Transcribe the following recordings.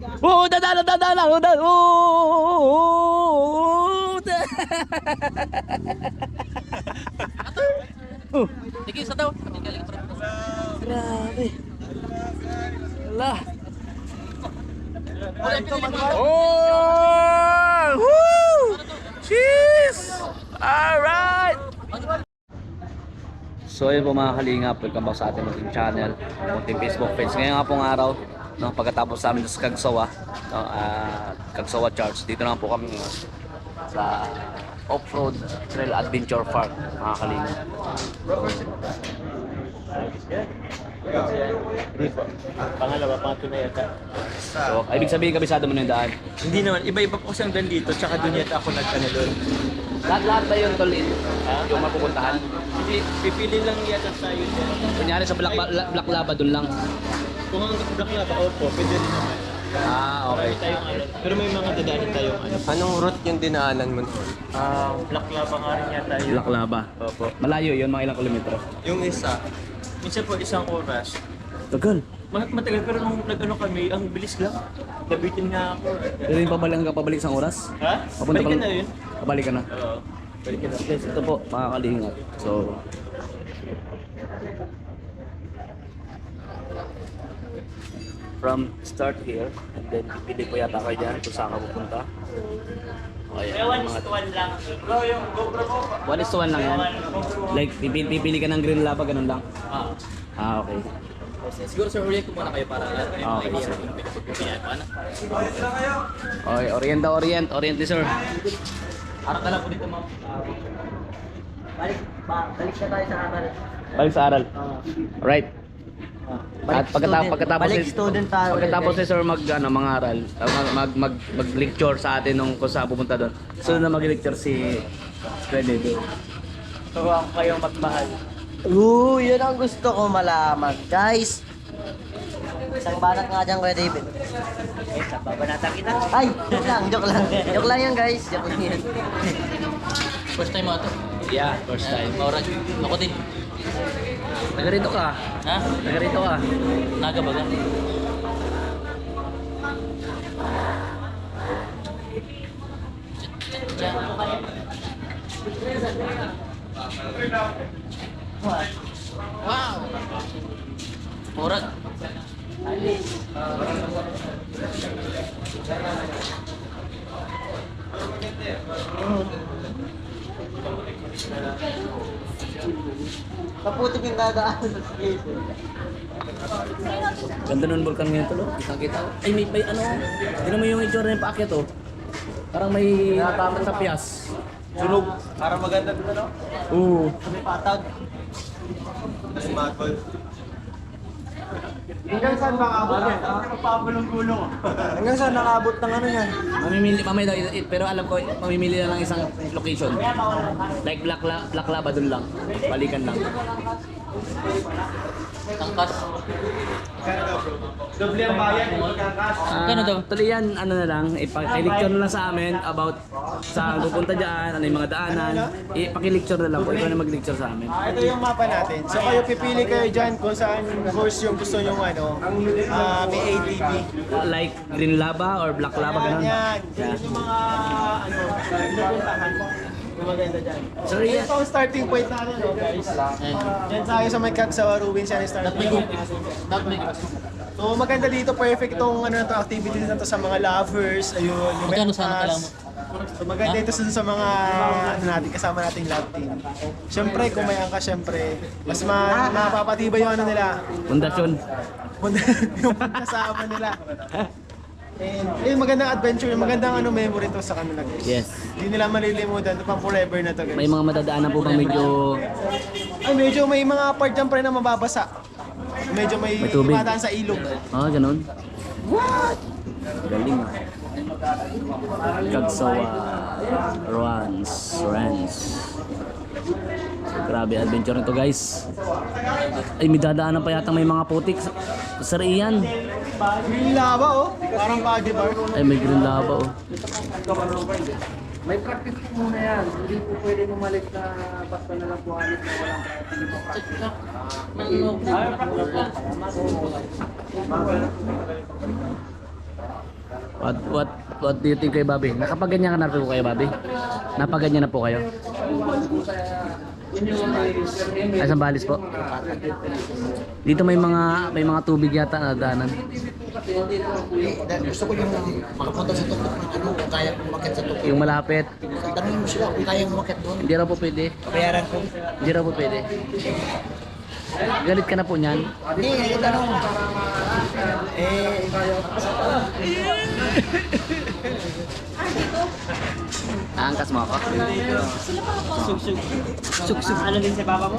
Oo, dadala, dadala. Sige, sa daw. Grabe. Wala. Oh! Woo! Cheese! Alright! So yun po mga kalingap, welcome back sa ating munting channel, munting Facebook page. Ngayon nga pong araw, no, pagkatapos sa amin sa Cagsawa, no, Cagsawa Church, dito na po kami ngayon sa Off-Road Trail Adventure Park, mga kalingap. Pangalawa, pangatlo na yata. So, ibig sabihin kabisado mo na yung daan. Hindi naman, iba-iba po kasi ang daan dito, tsaka doon yata ako nagkano doon. Lahat ba yun tol, yung mapupuntahan? Hindi, pipili lang yata tayo dyan. Kunyari sa Black Lava, dun lang. Kung ang Black Lava, opo, pwede rin naman. Okay. Tayong ano, pero may mga dadaanan tayong ano. Anong route yung dinaanan mo? Black Lava nga rin yata yun. Black Lava. Opo. Malayo yun, mga ilang kilometro. Yung isa, Minsan po isang oras. Tagal. Matagal, pero nung nag-ano kami, ang bilis lang. Nabitin nga ako. Pero yung pabalik isang oras? Ha? Papunta Balikan pa- na yun. Pabalik ka na. Oo. Balikan na. Guys, ito po, mga kalingap. So, from start here, and then pipili po yata kayo dyan kung saan ka pupunta. Okay, mga 1:1 lang. Bro, yung GoPro ko. 1:1 lang yan. Like, pipili ka ng green lava, ganun lang. Okay. Siguro sir, huli ko muna kayo para Okay, sir. paano? Okay, orient ni sir. Harap na lang po dito, ma'am. Balik na tayo sa aral. Balik sa aral. Right. At pagkatapos ni sir mangaral, mag-lecture sa atin nung kung saan pupunta doon. Sunod na mag-lecture si Freddy. Turuan ko kayong magmahal. Yun ang gusto ko malaman, guys. Isang banat nga dyan, Kuya David. Babanatan kita. Ay, joke lang. Joke lang yan, guys. Joke lang yan. First time mo ito? Yeah, first time. Maurag. Ako din. Taga rito ka. Ha? Taga rito ka. Naga ba ka? Wow! Murag. Kaputik yung dadaan sa skate. Ganda nun vulkan ngayon tulo. Kita-kita. Ay, may ano. Tignan mo yung itsura ng paakyat oh. Parang may natamat sa piyas. sunog. Para maganda dito, no? Oo. May patag. Sumagol. Hanggang saan ba abot yan? Papalong-gulong. Hanggang saan nakabot ng ano yan? Mamimili, mamay daw, pero alam ko, mamimili na lang isang location. Like Black Lava, dun lang. Balikan lang. Tangkas. Doble ang bayan, magkakas. Magkano daw? Tuloy yan, ano na lang, ipakilecture na lang sa amin about saan pupunta dyan, ano yung mga daanan. Ipakilecture na lang po, ikaw na mag-lecture sa amin. Ito yung mapa natin. So kayo pipili kayo dyan kung saan course yung gusto nyo may ATV. Like Green Lava or Black Lava, ganun. Yan. Yan yung mga pupuntahan. Yung maganda dyan. So, Ito yeah. ang starting point natin, guys. Yan tayo sa may Cagsawa Ruins, yan ang starting point natin. So maganda dito, perfect tong activities na to sa mga lovers. Ayun, yung Magkano sana kailangan mo? So maganda ito sa mga kasama nating love team. Siyempre, kung may angka, siyempre, mas mapapatibay yung nila. Pundasyon. Yung kasama nila. And magandang adventure, magandang memory to sa kanila, guys. Yes. Hindi nila malilimutan, ito pang forever na to, guys. May mga madadaanan po bang medyo Medyo may mga part dyan pa rin na mababasa. Medyo may tubig. imadaan sa ilog. ganun? What? Galing ah. Cagsawa Runs. So, grabe adventure nito guys. Ay, may dadaanan pa yata may mga putik sa riyan. Green lava, oh. Parang body bar. Ay, may green lava oh. May practice po muna yan. Hindi po pwede bumalik na basta na lang po halit na walang hindi pa practice. What do you think kay Bobby? Nakapaganyan ka na po kayo, Bobby? Napaganyan na po kayo? Yun yung Ay, Sambales po. Dito may mga tubig yata na daanan. Dahil gusto ko yung makapunta sa tuktok ng ano, kung kaya kong umakyat sa tuktok. Yung malapit. Tanungin mo sila kung kaya umakyat doon. Hindi raw po pwede. Bayaran ko. Hindi raw po pwede. Galit ka na po niyan. Hindi, tanong. Aangkas mo ako. Suksuk. Ano din sa baba mo?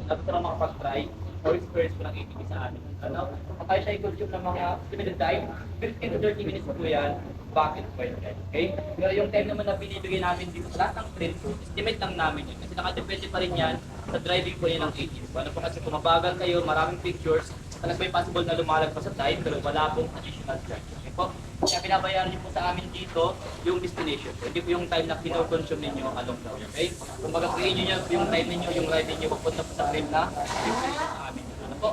Dapat ka na makapag-try. First po ng ATV sa amin. Ano? Kaya siya i-consume ng mga limited time. 15 to 30 minutes po yan. Bakit po yun? Okay? Pero yung time naman na binibigay namin dito sa lahat ng trip, estimate lang namin yun. Kasi nakadepende pa rin yan sa driving po yan ng ATV. Ano po kasi kung mabagal kayo, maraming pictures, talagang may possible na lumalag pa sa time, pero wala pong additional charge. Okay po? Kaya binabayaran niyo po sa amin dito yung destination. Hindi po yung time na kino-consume ninyo along the way. Okay? Kung baga po niyo yung time ninyo, yung ride ninyo, papunta po sa trip na destination sa amin. Ano po?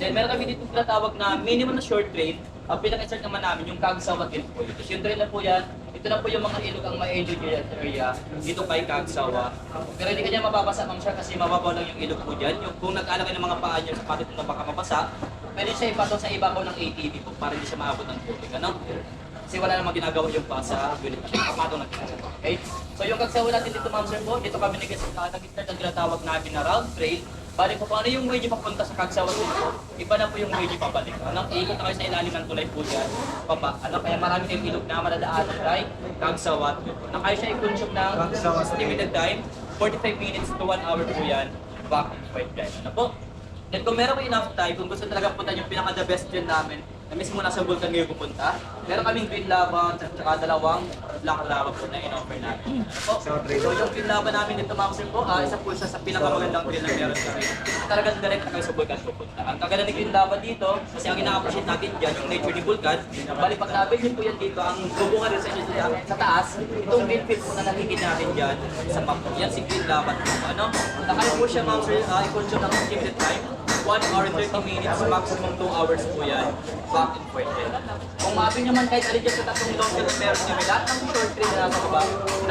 Then meron kami dito tinatawag na minimum na short trail. Ang pinaka-insert naman namin yung Kagsawa Trail po. Tapos yung trail na po yan, ito na po yung mga ilog ang ma-enjoy nyo sa area dito kay Kagsawa. Pero hindi kanya mababasa ma'am siya kasi mababaw lang yung ilog po dyan. Yung, kung nag-alagay ng mga paa nyo sa patit na baka mabasa, pwede siya ipatong sa ibabaw ng ATV po para hindi siya maabot ng tubig. Ano? Kasi wala namang ginagawa yung pa sa unit na patong na ginagawa. Okay? So yung Kagsawa natin dito ma'am sir po, dito kami nag-start ang tinatawag namin na round trail. Balik po, ano yung way niyo papunta sa Kagsawa dito? Iba na po yung way niyo pabalik. Anong ikot na kayo sa ilalim ng tulay po dyan. Papa, ano, kaya marami kayong ilog na madadaanan kay Kagsawa. Na kaya siya i-consume ng limited time, 45 minutes to 1 hour po yan, back and forth drive. Ano po? Then kung meron kayo enough time, kung gusto talaga punta yung pinaka-the best dyan namin, na mismo nasa Vulcan ngayon pupunta, meron kaming green lava at saka dalawang black lava po na in-offer namin. Ano po? So yung green lava namin dito mga sir po, isa po siya sa pinakamagandang grill na meron kami. Talagang direct na kayo sa Vulcan pupunta. Ang kaganda ng green lava dito, kasi ang ina-appreciate natin dyan, yung nature ni Vulcan, bali pag nabil nyo po yan dito, ang bubungan rin sa inyo sa taas, itong green field po na nakikita natin dyan sa map po. Yan si green lava po. Ano? Nakaya po siya mga sir, i-consume ng limited time. 1 hour 30 minutes, maximum 2 hours po yan. Back and forth din. Kung maabin nyo man kahit alin dyan sa tatlong long trail na meron kami, lahat ng short trail na nasa baba,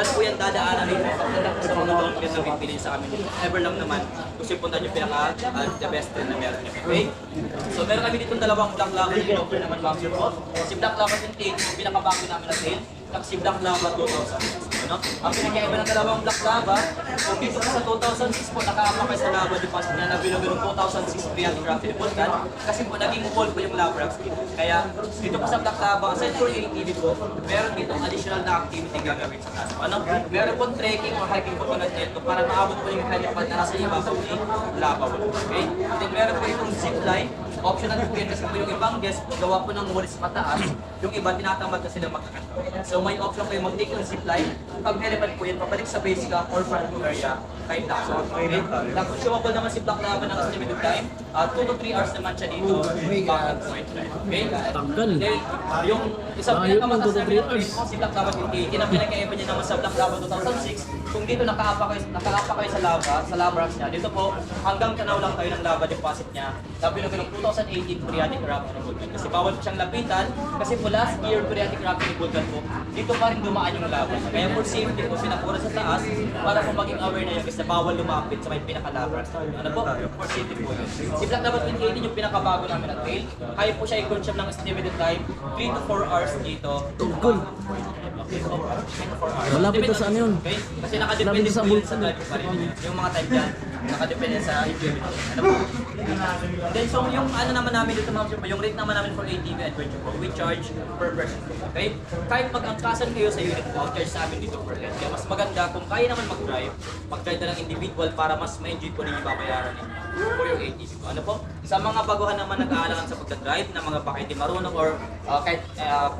lahat po yan dadaanan rin po sa mga long trail na pipili sa amin. Ever lang naman, gusto yung punta nyo pinaka the best trail na meron kami. Okay? So meron kami ditong dalawang black lava na in-offer naman ma'am sir po. Si black lava 28, yung pinaka-bago namin na trail. Tapos si black lava 2006. Ano? Ang pinakaiba ng dalawang black lava, kung dito sa 2006 po, nakakapakay sa lava deposit niya na bilog ng 2006 Priatic Rock Volcan kasi po naging wall po yung lava rocks dito. Kaya dito po sa black lava, aside for ATV po, meron dito additional na activity gagawin sa taas. Ano? Meron po trekking o hiking po tulad nito para maabot po yung kanya pag nasa ibabaw ni lava wall. Okay? Then meron po itong zip line. Optional po yan kasi po yung ibang guest, gawa po ng walls mataas, yung iba tinatamad na sila magkakanta. So may option kayo mag-take ng zipline, pag helipad po yan, pabalik sa base camp or front area, kahit na. Okay? Tapos showable naman si Black Lava ng limited time, 2 to 3 hours naman siya dito, back and forth drive. Okay? Tanggal. Then, yung isang pinakamataas na minute mo, si Black Lava 28, ang pinakaiba niya naman sa Black Lava 2006, kung dito nakaapa kayo sa lava rocks niya, dito po, hanggang tanaw lang kayo ng lava deposit niya, sabi na ng 2018 Priatic Rock ng Vulcan. Kasi bawal po siyang lapitan, kasi po last year Priatic Rock ng Vulcan po, dito pa rin dumaan yung lava. Kaya for safety po, pinakura sa taas, para po maging aware na yun, kasi bawal lumapit sa may pinaka-lava rocks. Ano po? For safety po yun. Si Black Lava 2018 yung pinakabago namin na trail, kaya po siya i-consume ng estimated time, 3 to 4 hours dito. Tugol! Okay, so, 3 to 4 hours. Malapit na sa ano yun? Okay? Kasi nakadepende po yun sa driving pa rin niya. Yung mga time dyan, nakadepende sa enjoyment. Ano po? Then so yung ano naman namin dito ma'am, yung rate naman namin for ATV adventure po, we charge per person. Okay? Kahit mag-angkasan kayo sa unit po, charge sa amin dito per head. Kaya mas maganda kung kaya naman mag-drive na ng individual para mas ma-enjoy po rin yung babayaran ninyo for your ATV po. Ano po? Sa mga baguhan naman nag-aalangan sa pagdadrive na mga baka hindi marunong or kahit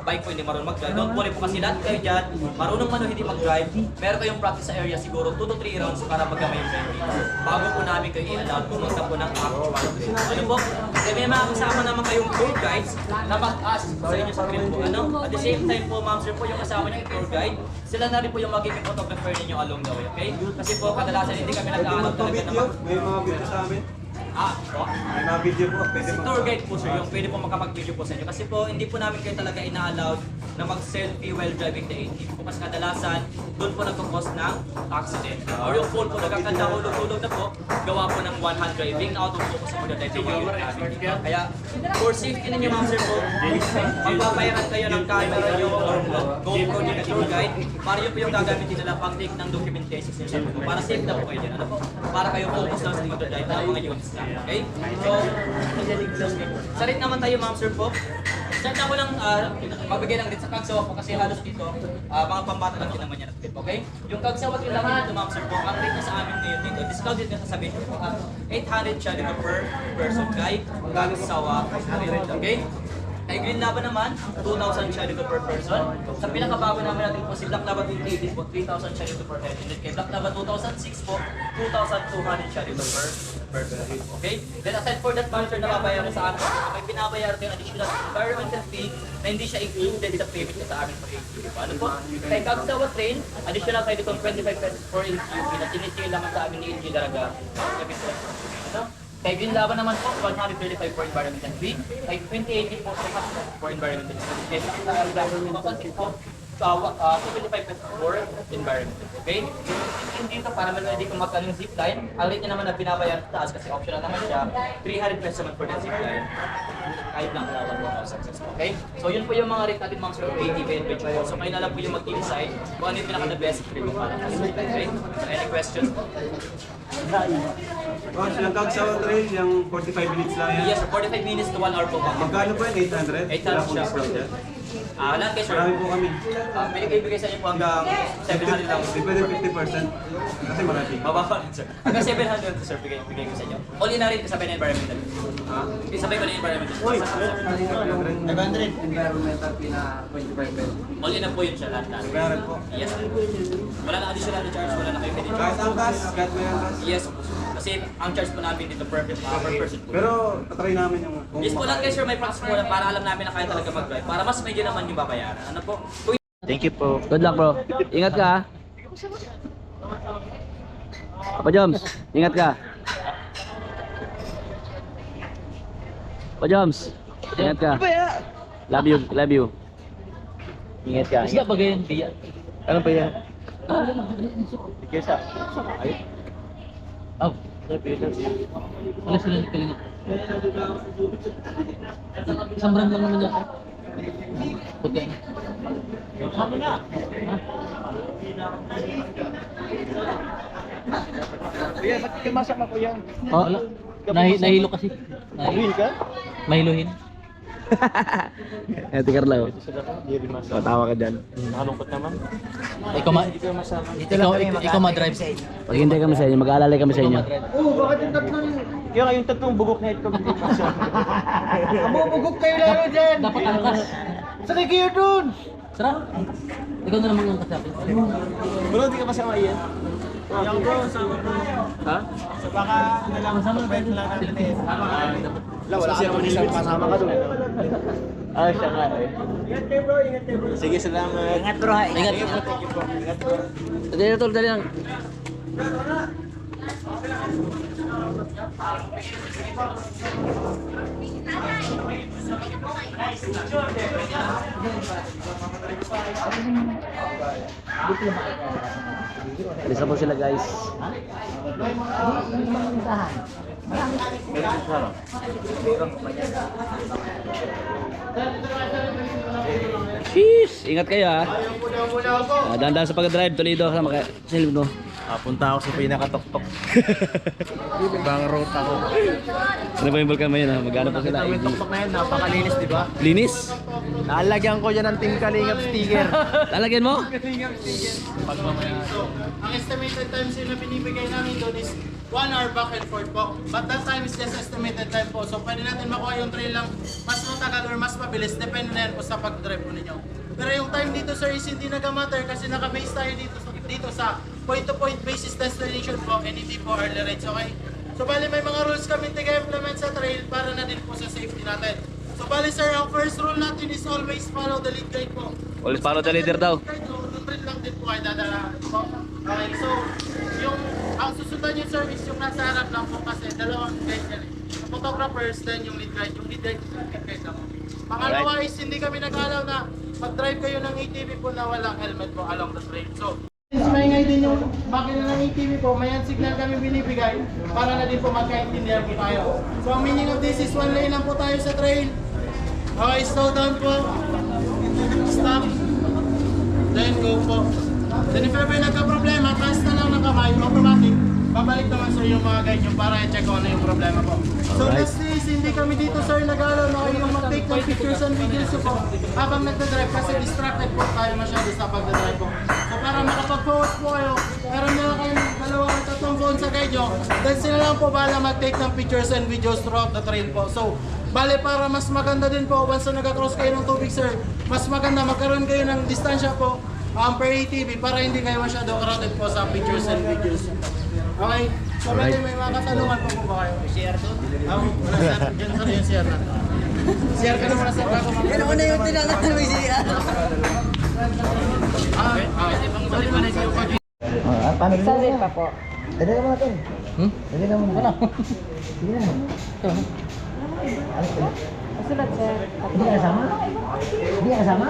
bike po hindi marunong mag-drive, don't worry po kasi lahat kayo dyan, marunong man o hindi mag-drive, meron kayong practice sa area siguro 2 to 3 rounds para magkamay yung training. Bago po namin kayo i-allow pumunta po ng actual trail. Ano po? Kasi may mga kasama naman kayong tour guides na mag-assist sa inyo sa trail po. Ano? At the same time po, ma'am sir po, yung kasama niyo yung tour guide, sila na rin po yung magiging photographer ninyo along the way, okay? Kasi po kadalasan hindi kami nag-aalok talaga na May mga video sa amin. May mga video po, pwede Si tour guide po sir, yung pwede po makapag-video po sa inyo. Kasi po, hindi po namin kayo talaga ina-allowed na mag-selfie while driving the ATV po. Kasi kadalasan, doon po nagkakos ng accident. Or yung phone po, nagkakanda hulog-hulog na po, gawa po ng one-hand driving, out of focus po na driving yung namin. Kaya, for safety ninyo mga sir po, magpapayaran kayo ng camera nyo or GoPro nyo na tour guide, para yun po yung gagamitin nila pag-take ng documentation nyo sa po. Para safe na po kayo dyan. Ano po? Para kayo focus lang sa pag-drive ng mga units na. Okay? So, sa rate naman tayo ma'am sir po. Start na ko lang magbigay ng rate sa kagsawa po kasi halos dito mga pambata lang din naman yan at okay? Yung kagsawa yung laman dito ma'am sir po, ang rate niya sa amin ngayon dito, discounted na sasabihin ko po 800 siya dito per person kay kagsawa okay? Kay Green Lava naman, 2,000 siya dito per person. Sa pinakabago naman natin po, si Black Lava 2018 po, 3,000 siya dito per head. And then kay Black Lava 2006 po, 2,200 siya dito per person. Okay? Then aside for that, voucher na babayaran sa amin, may binabayaran yung additional environmental fee na hindi siya included sa payment niya sa amin for ATV. Ano po? Kay Kagsawa Train, additional kayo dito 25 pesos for ATV na sinisingil naman sa amin ni LG Daraga. Ano? Kay Green Lava naman po, 135 for environmental fee. Kay 2080 po, for environmental fee. Kay mapansin po, 25 pesos for environmental. Okay? Yung dito, para man hindi ko magkano yung zipline, ang rate niya naman na binabayaran sa taas kasi optional naman siya, 300 pesos naman for the zipline. Kahit lang kalawan mo success. Okay? So yun po yung mga rate natin mga sir, ATV adventure. So kayo na lang po yung mag-decide kung ano yung pinaka-the best trip mo para sa zipline. Okay? So any questions? Boss, yung Kagsawa Trail, yung 45 minutes lang yan. Yes, 45 minutes to 1 hour po. Magkano po yan? 800? 800 Wala pong siya. discount yan. Lahat kayo sir. Marami po kami. Binigay sa inyo po hanggang 700 lang. Hindi pwede 50%. Kasi marami. Mababa rin sir. Hanggang 700 to sir, bigay ko sa inyo. All in na rin kasabay na environmental. Isabay ko na environmental. 500. Environmental fee na 25 pesos. All in na po yun siya lahat. 500 po. Yes. Wala na additional charge, wala na kayo pwede. Kahit ang gas, kahit may ang gas. Yes. Kasi ang charge po namin dito per person po. Pero tatry namin yung... Yes po lang kayo sir, may practice po lang para alam namin na kaya talaga mag-drive. Para mas medyo naman yung babayaran. Ano po? Thank you po. Good luck bro. Ingat ka ha. Papa Joms, ingat ka. Papa Joms, ingat ka. Love you, love you. Ingat ka. Isla ba ganyan, Bia? Ano pa yan? Kesa. Oh, alas sila ni Kalinga. Isang brand lang naman yan. Okay. Sabi na. Kuya, ba't kimasama ko yan? Oh, nahilo kasi. Mahiluin ka? Mahiluhin. Ito Carlo. Matawa ka dyan. Nakalungkot naman. Ikaw ma-drive. Paghintay kami sa inyo, mag-aalalay kami sa inyo. Oo, bakit yung tatlong... Kaya yung tatlong bugok na ito hindi masama. Bubugok kayo lalo dyan! Dapat angkas. Sakay kayo dun! Sarap. Ikaw na naman ang kasabi. Bro, di ka masama yan? Yung bro, sama bro. Ha? So baka sama bike lang natin eh. Wala siya kung isang kasama ka dun. Ah, siya nga eh. Ingat kayo bro, ingat kayo bro. Sige, salamat. Ingat bro, Ingat. Ingat bro. Dali na tol, dali lang. Alisa po sila guys. Sheesh! Ingat kayo ha. Dahan-dahan sa pag-drive, Toledo. Sama kayo. Silip no. Punta ako sa pinakatok-tok. Ibang route ako. Ano ba yung vulkan mo yun ha? Magkano po sila? Yung tok-tok na yan, napakalinis di ba? Linis? Nalagyan ko dyan ng Team Kalingap sticker. Lalagyan mo? Kalingap sticker. Ang estimated time sila binibigay namin doon is 1 hour back and forth po. But that time is just estimated time po. So pwede natin makuha yung trail lang mas matagal or mas mabilis. Depende na yan po sa pag-drive po ninyo. Pero yung time dito sir is hindi nag-matter kasi naka-base tayo dito sa point-to-point basis destination po and hindi po early rides, okay? So bali may mga rules kami taga-implement sa trail para na din po sa safety natin. So bali sir, ang first rule natin is always follow the lead guide po. Always follow the leader daw. Yung trail lang din po ay dadala po. Okay, so yung ang susunod sundan yung service yung nasa harap lang po kasi dalawang guide yan eh. Yung photographers, then yung lead guide. Yung lead guide lang. Pangalawa is hindi kami nag-alaw na mag-drive kayo ng ATV po na walang helmet po along the trail. So, since maingay din yung makina ng ATV po, may signal kami binibigay para na din po magkaintindihan po tayo. So, ang meaning of this is one lane lang po tayo sa trail. Okay, slow down po. Stop. Then go po. Then if ever nagka-problema, taas na lang ng kamay, automatic. Babalik naman sir yung mga guide nyo para i-check kung ano yung problema po. So lastly is hindi kami dito sir nag-alaw na kayong mag-take ng pictures and videos po habang nagdadrive kasi distracted po tayo masyado sa pagdadrive po. So para makapag-focus po kayo, meron na kayong dalawang at tatlong phone sa guide nyo, then sila lang po bahala mag-take ng pictures and videos throughout the trail po. So bale para mas maganda din po once na nag-cross kayo ng tubig sir, mas maganda magkaroon kayo ng distansya po per ATV para hindi kayo masyado crowded po sa pictures and videos. Okay, so may mga katanungan po ba kayo? Share to? Wala sir, dyan sir yung share natin. Share ka na muna sir bago mag- Yan ako na yung tinanong ng siya. Balik mo na yung Paano din pa po? Dali naman natin. Dali naman. Wala. Sige na. Ito. Sulat sir. Hindi ka kasama? Hindi ka kasama?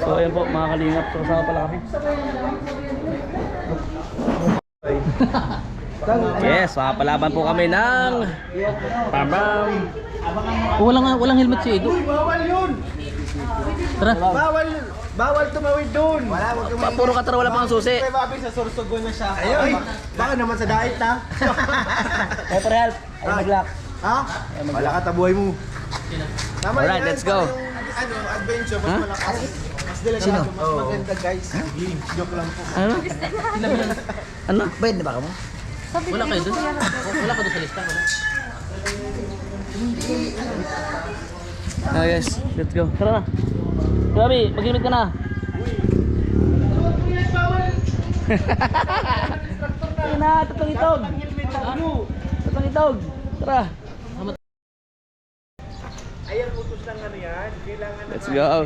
So ayun po mga kalingap, so kasama pala kami. Yes, mapapalaban po kami ng Pambam. Walang helmet si Edo. Bawal yun! Tara. Bawal tumawid doon! Wala, wag tumawid. Puro katara, wala pang susi. Kaya babi sa Sorsogon na siya. Ayun! Baka naman sa diet ha? Ay, for help. Ay, mag-lock. Ha? Wala ka, tabuhay mo. Tama Alright, yan. let's go. Ano, adventure, mas malakas. Mas delikado, mas maganda guys. Joke lang po. Ano? Ano? Bayad na ba ka mo? Wala kayo doon? Wala ka doon sa lista. Wala. Ah, yes, let's go. Tara na. Grabe, mag-limit ka na. Ayun na, tatang itog. Tatang itog. Tara. Ayan, utos lang ano yan. Kailangan Let's go.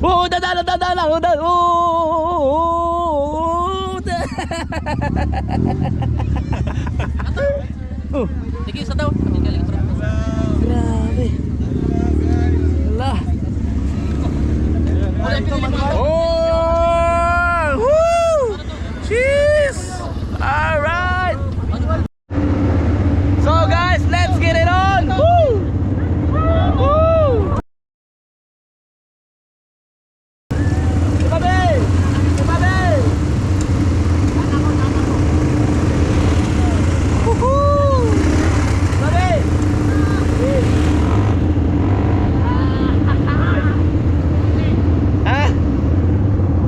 Oh, dadala. Sige, sa daw. Galing bro. Grabe. Lah. Oh! Woo! Cheese! All right. So guys, let's get it on. Woo! Woo! Ibabe! Woohoo! Ibabe! Ah!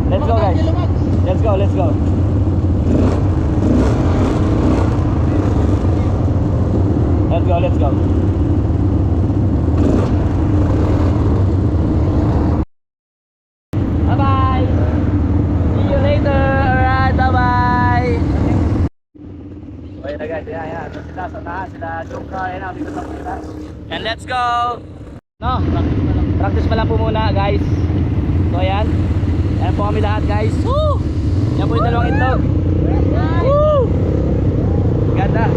Let's go guys. Let's go. Let's go. Bye-bye. See you later. Alright, bye-bye. So ayun na guys, yan. Sila sa taas, sila Joker, ayun na, dito sa taas. And let's go. No, practice pa lang po muna guys. So ayan. Ayan po kami lahat guys. Woo! Yan po yung dalawang itlog. Woo! Ganda.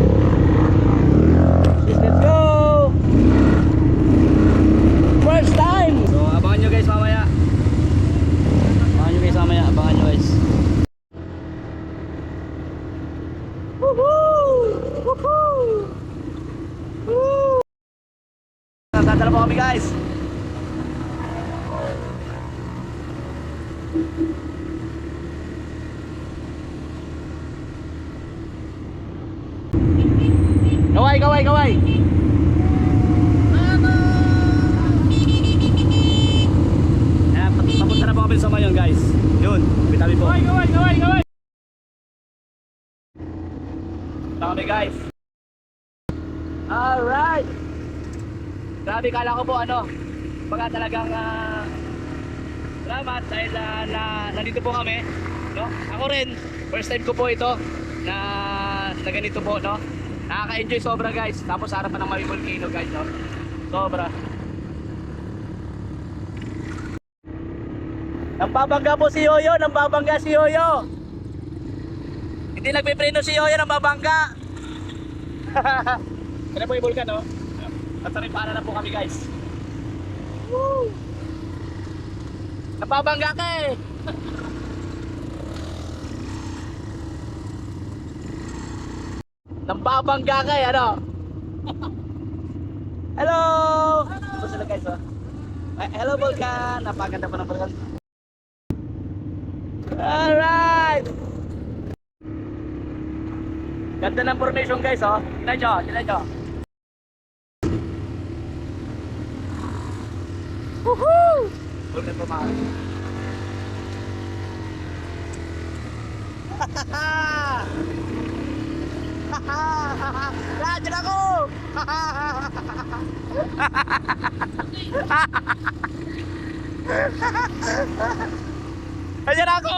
Let's go! First time! So abangan nyo guys mamaya. Abangan nyo guys. Woohoo! Woohoo! Woo! Tatala po kami guys. Kaway! Ayan, papunta na po kami sa Mayon guys. Yun, bitabi po. Kaway! Punta kami guys. Alright! Grabe, kala ko po baka talagang salamat dahil nandito po kami, no? Ako rin, first time ko po ito na ganito po, no? Nakaka-enjoy sobra guys. Tapos harapan ng Maui Volcano guys, no? Sobra. Nambabangga po si Yoyo, nambabangga si Yoyo. Hindi nagpipreno si Yoyo, nambabangga. Kaya po yung vulkan, no? At saripana na po kami, guys. Woo! Nambabangga ka eh. Nambabangga ka eh, ano? Hello! Hello! Sila guys, oh. Hello, vulkan. Napaganda pa ng vulkan. Alright! Ganda ng formation guys, oh. Tignan nyo. Woohoo! Vulkan pa mga. Radyan ako! Ayan ako!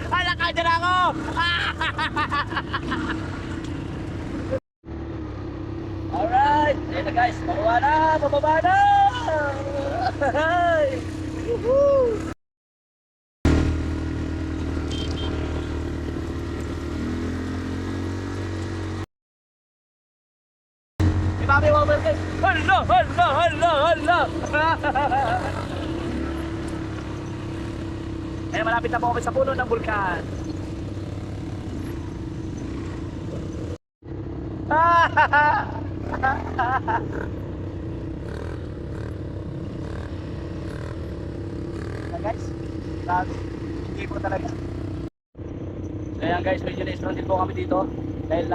Ala ka, dyan ako! Alright, ayun na guys, bababa na! Woohoo! Mami, over guys! Hala! Ay, malapit na po kami sa puno ng bulkan. Guys, hindi po talaga. Ayan guys, medyo na-strong din po kami dito. Dahil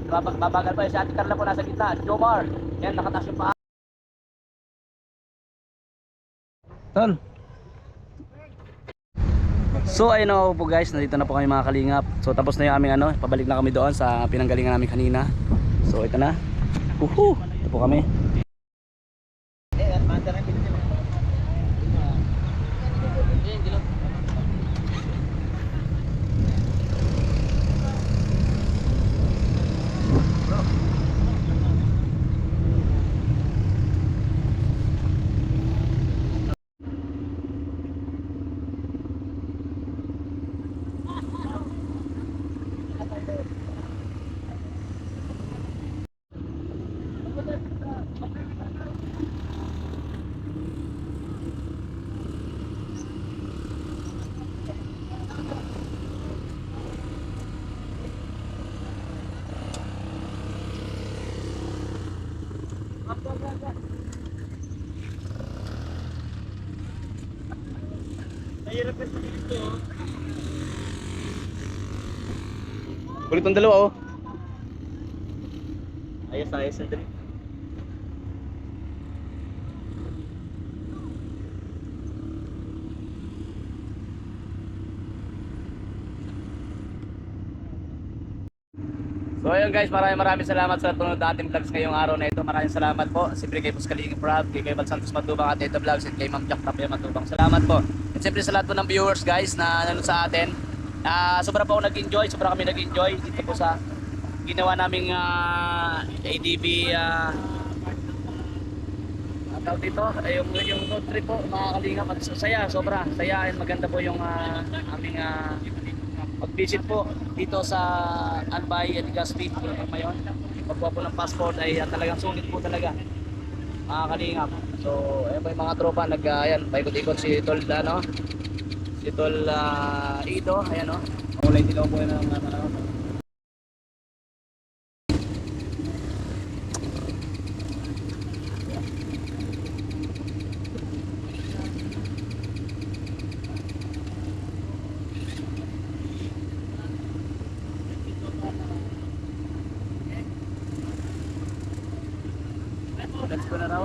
babagal pa si Ate Carla po nasa gitna. Jomar, yan nakataas yung paa. Tol. So ayun na po guys, nandito na po kami mga kalingap. So tapos na yung aming pabalik na kami doon sa pinanggalingan namin kanina. So ito na. Ito po kami. Kulit ng dalawa, oh. Ayos na dali. So ayun guys, maraming salamat sa tunod nating vlogs ngayong araw na ito. Maraming salamat po. Siyempre kay Boss Kalingap Rob, kay Bal Santos Matubang at Ito Vlogs, at kay Ma'am Jack Tapia Matubang. Salamat po. At siyempre sa lahat po ng viewers guys na nanonood sa atin. Sobra po ako nag-enjoy, sobra kami nag-enjoy dito po sa ginawa naming ADB tawag dito, yung road trip po mga kalingap. At saya, sobra saya, and maganda po yung aming pag-visit po dito sa Albay at Gaspi Mayon. Pagkuha po ng passport ay talagang sulit po talaga mga kalingap. So ayun po yung mga tropa ayan, paikot-ikot si Tol si Tol Ido, ayan o, kulay dilaw po yun ng Let's go na raw.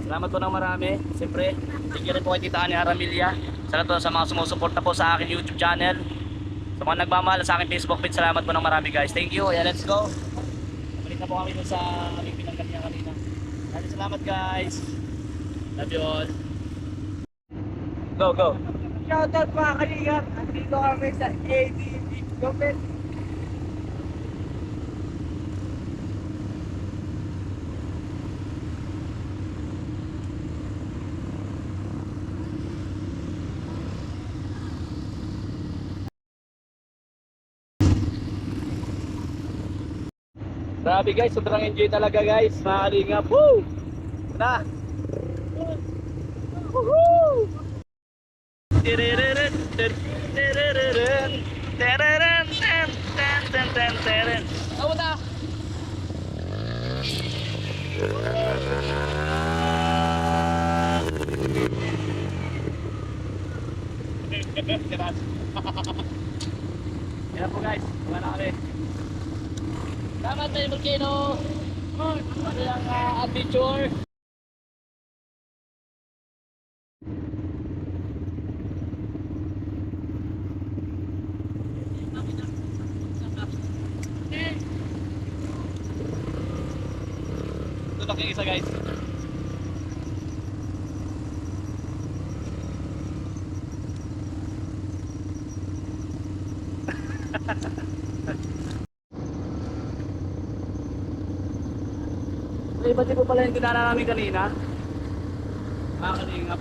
Salamat po ng marami. Siyempre, tigil rin po kay Tita Ani Aramilla. Salamat po sa mga sumusuporta po sa aking YouTube channel. Sa mga nagmamahal sa aking Facebook page, salamat po ng marami guys. Thank you. Ayan, let's go. Balik na po kami dun sa aming pinanggalingan kanina. Salamat guys. Love you all. Go, go. Shoutout mga kalingap. Andito kami sa ADB Government. Grabe guys, sobrang enjoy talaga guys. Mga kalingap. Woo! Na! Woohoo! Tiriririn, tiriririn, tiriririn, ten, ten, ten, ten, ten. Ako na! Yan po guys, wala na kami. Salamat tayo Volcano! Ano yung adventure? Tulak yung isa guys. So, iba din po pala yung dinala namin kanina. Mga kalingap.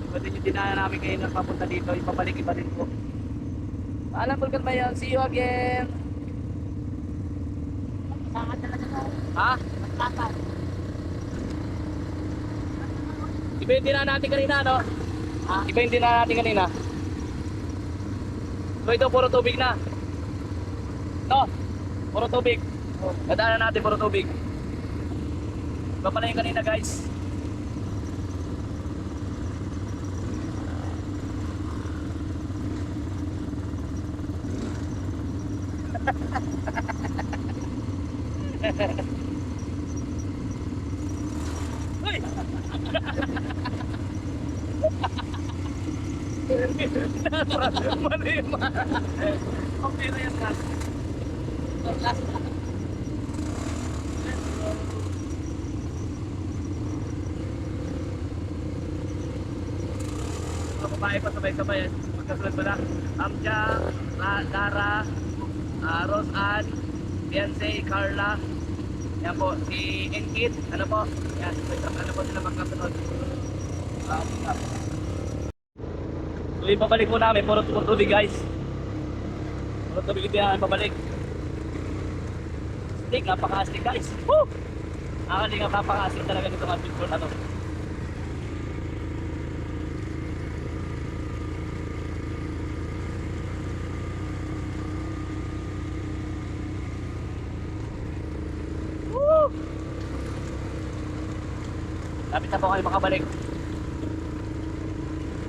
Iba din yung dinala namin kanina papunta dito. Ipabalik iba din po. Paalam Vulcan ba yun? See you again! Ha? Iba yung dinala natin kanina, no? Iba yung dinala natin kanina. So ito, puro tubig na. No? Puro tubig. Nadaanan natin, puro tubig. Iba pala yung kanina guys. Uy! Mali yung okay na yan guys. Mga babae pa sabay-sabay yan. Magkasunod pala. Amja, Lara, Rose Ann, Beyonce, Carla. Yan po, si Enkid. Ano po? Yan, ano po sila magkasunod. So yung pabalik po namin, puro tubig guys. Puro tubig ito yan, pabalik. Astig, napaka-astig guys. Woo! Nakalinga, napaka-astig talaga nito mga adventure na to. Woo! Lapit na po kayo makabalik.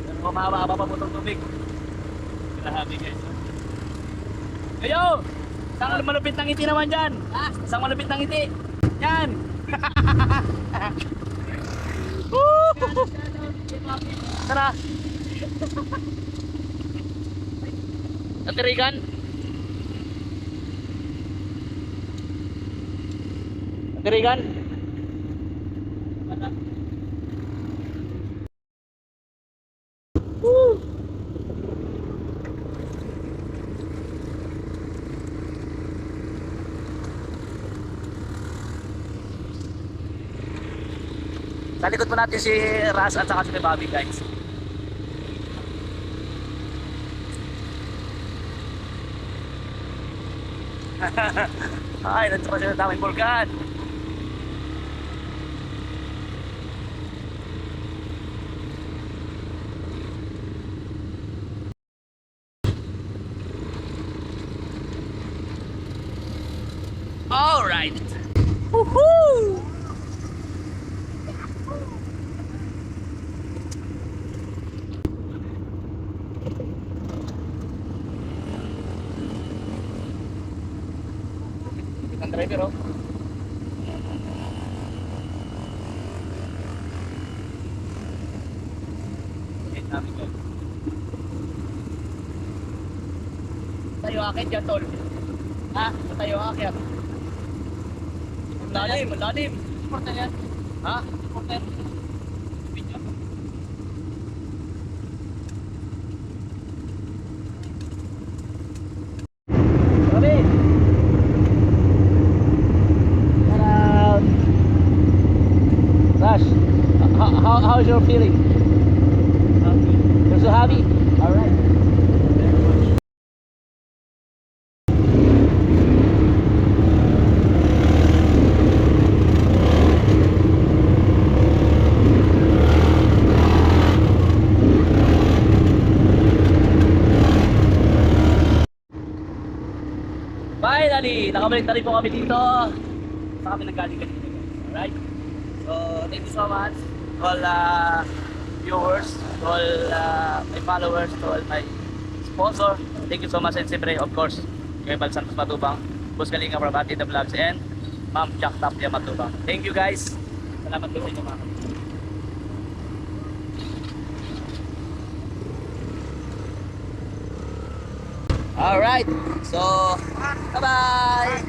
Pero mahaba-haba pa po itong tubig. Grabe guys. Ayo! Isang malupit ng ngiti naman dyan. Isang malupit ng ngiti. Yan. Tara. Natirigan. Natirigan. Sa likod po natin si Ras at saka si Bobby guys. Ay, nandito pa sila daming Vulcan. All right. Woohoo! Ang driver oh. Tayo akit dyan tol. Ha? Tayo akit. Malalim, malalim. Sport na yan. Ha? Robin! Shout Rash, how's your feeling? Happy. You're so happy? Alright. Finally, nakabalik na rin po kami dito. Sa kami nanggaling kanina. Alright? So, thank you so much to all viewers, to all my followers, to all my sponsor. Thank you so much and siyempre, of course, kay Bal Santos Matubang, Boss Kalinga from Ati the Vlogs, and Ma'am Jack Tapia Matubang. Thank you guys. Salamat po sa inyo mga kapatid. Alright, so bye-bye!